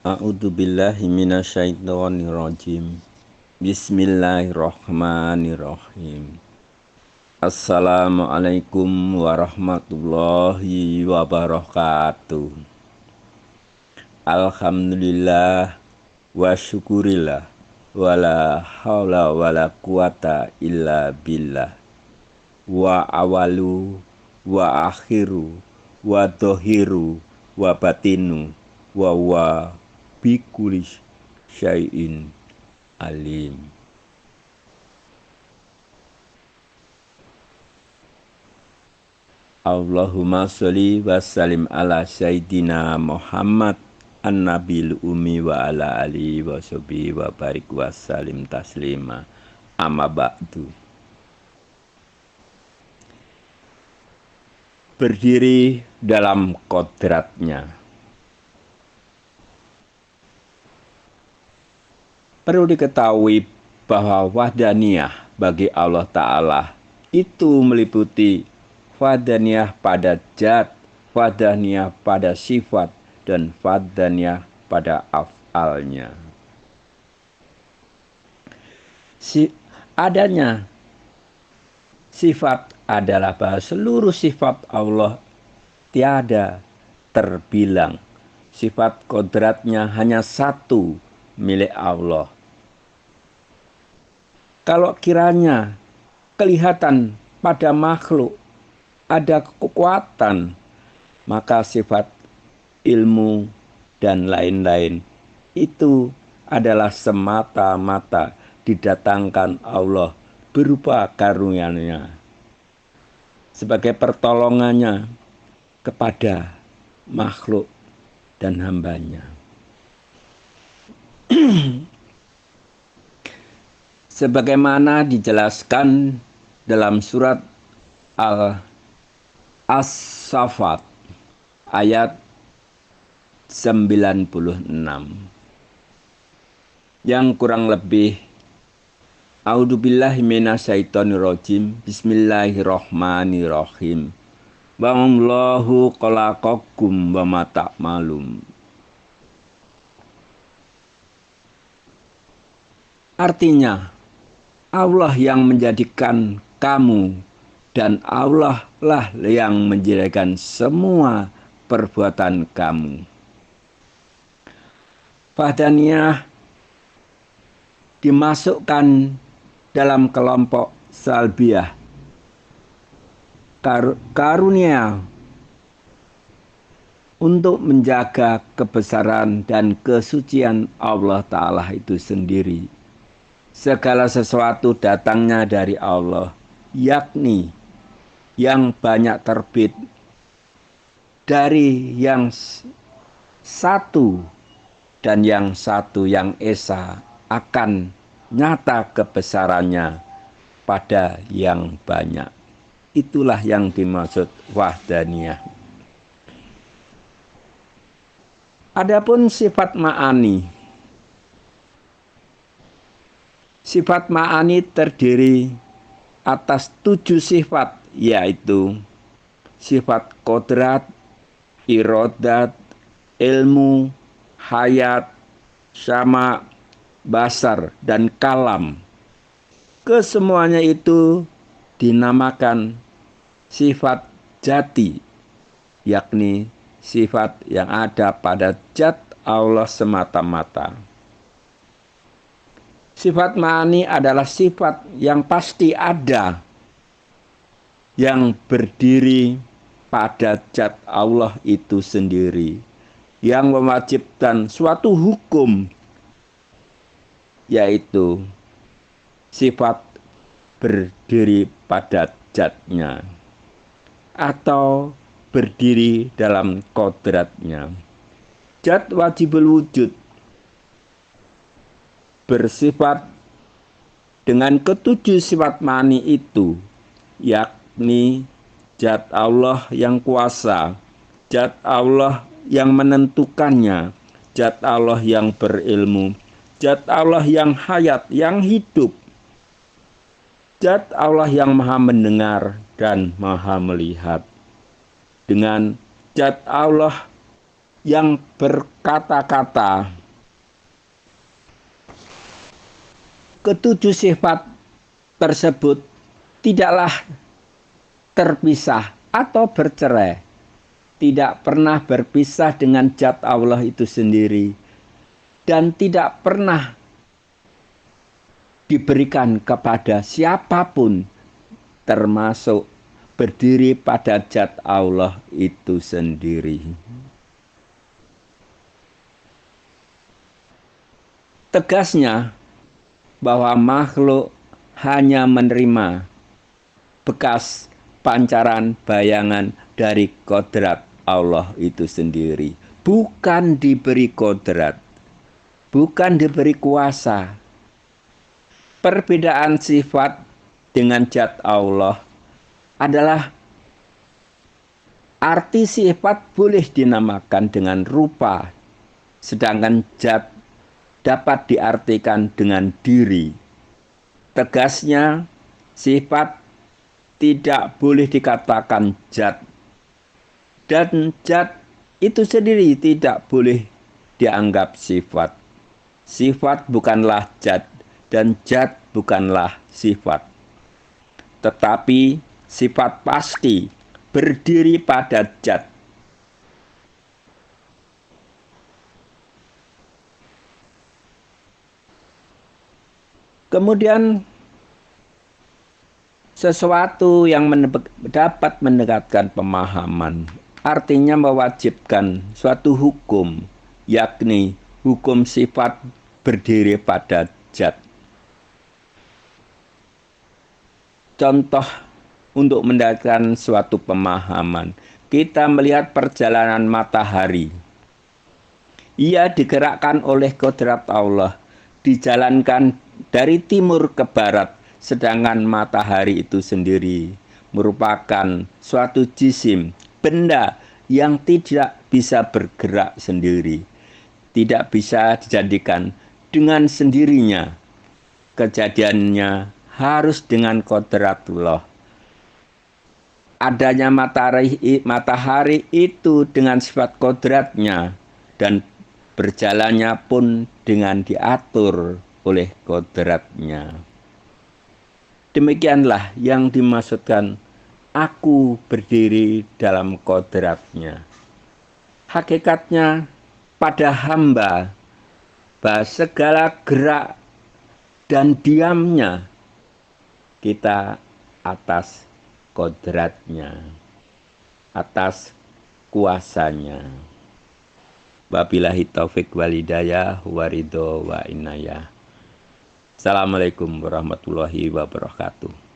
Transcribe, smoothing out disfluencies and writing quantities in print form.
A'udzu billahi minasyaitonir rajim. Bismillahirrahmanirrahim. Assalamualaikum warahmatullahi wabarakatuh. Alhamdulillah wa syukurillah wala haula wala quwata illa billah. Wa awalu wa akhiru wa dohiru wa batinu wa bikulli syai'in alim. Allahumma sholli wa sallim ala sayyidina Muhammad an-nabil ummi wa ala alihi wa sahbihi wa barik wa sallim taslima. Amma ba'du. Berdiri dalam kodratnya. Perlu diketahui bahwa wahdaniyah bagi Allah Ta'ala itu meliputi wahdaniyah pada zat, wahdaniyah pada sifat, dan wahdaniyah pada af'alnya. Adanya sifat adalah bahwa seluruh sifat Allah tiada terbilang. Sifat kodratnya hanya satu, milik Allah. Kalau kiranya kelihatan pada makhluk ada kekuatan, maka sifat ilmu dan lain-lain itu adalah semata-mata didatangkan Allah berupa karunia-Nya sebagai pertolongannya kepada makhluk dan hambanya. Sebagaimana dijelaskan dalam surat As-Saffat ayat 96 yang kurang lebih A'udzubillahi minasyaitonirrajim. Bismillahirrahmanirrahim. Wallahu khalaqakum wa ma ta'malun. Artinya, Allah yang menjadikan kamu dan Allah lah yang menjadikan semua perbuatan kamu. Wahdaniyah dimasukkan dalam kelompok salbiyah. Karunia untuk menjaga kebesaran dan kesucian Allah Ta'ala itu sendiri. Segala sesuatu datangnya dari Allah, yakni yang banyak terbit dari yang satu dan yang satu yang esa akan nyata kebesarannya pada yang banyak. Itulah yang dimaksud wahdaniyah. Adapun sifat ma'ani. Sifat ma'ani terdiri atas 7 sifat, yaitu sifat kodrat, irodat, ilmu, hayat, syama, basar, dan kalam. Kesemuanya itu dinamakan sifat jati, yakni sifat yang ada pada zat Allah semata-mata. Sifat ma'ani adalah sifat yang pasti ada, yang berdiri pada zat Allah itu sendiri, yang mewajibkan suatu hukum, yaitu sifat berdiri pada zatnya atau berdiri dalam kodratnya. Zat wajibul wujud bersifat dengan ketujuh sifat ma'ani itu, yakni zat Allah yang kuasa, zat Allah yang menentukannya, zat Allah yang berilmu, zat Allah yang hayat, yang hidup, zat Allah yang maha mendengar dan maha melihat, dengan zat Allah yang berkata-kata ketujuh sifat tersebut tidaklah terpisah atau bercerai, tidak pernah berpisah dengan zat Allah itu sendiri, dan tidak pernah diberikan kepada siapapun, termasuk berdiri pada zat Allah itu sendiri. Tegasnya bahwa makhluk hanya menerima bekas pancaran bayangan dari kodrat Allah itu sendiri, bukan diberi kodrat, bukan diberi kuasa. Perbedaan sifat dengan zat Allah adalah arti sifat boleh dinamakan dengan rupa, sedangkan zat dapat diartikan dengan diri. Tegasnya, sifat tidak boleh dikatakan zat, dan zat itu sendiri tidak boleh dianggap sifat. Sifat bukanlah zat, dan zat bukanlah sifat. Tetapi sifat pasti berdiri pada zat. Kemudian sesuatu yang dapat mendekatkan pemahaman, artinya mewajibkan suatu hukum, yakni hukum sifat berdiri pada zat. Contoh untuk mendekatkan suatu pemahaman, kita melihat perjalanan matahari. Ia digerakkan oleh kodrat Allah, dijalankan dari timur ke barat, sedangkan matahari itu sendiri merupakan suatu jisim, benda yang tidak bisa bergerak sendiri, tidak bisa dijadikan dengan sendirinya. Kejadiannya harus dengan kodratullah. Adanya matahari itu dengan sifat kodratnya, dan berjalannya pun dengan diatur oleh kodratnya. Demikianlah yang dimaksudkan aku berdiri dalam kodratnya. Hakikatnya pada hamba, bahwa segala gerak dan diamnya kita atas kodratnya, atas kuasanya. Wabillahi taufik walhidayah waridho wa inayah. Assalamualaikum warahmatullahi wabarakatuh.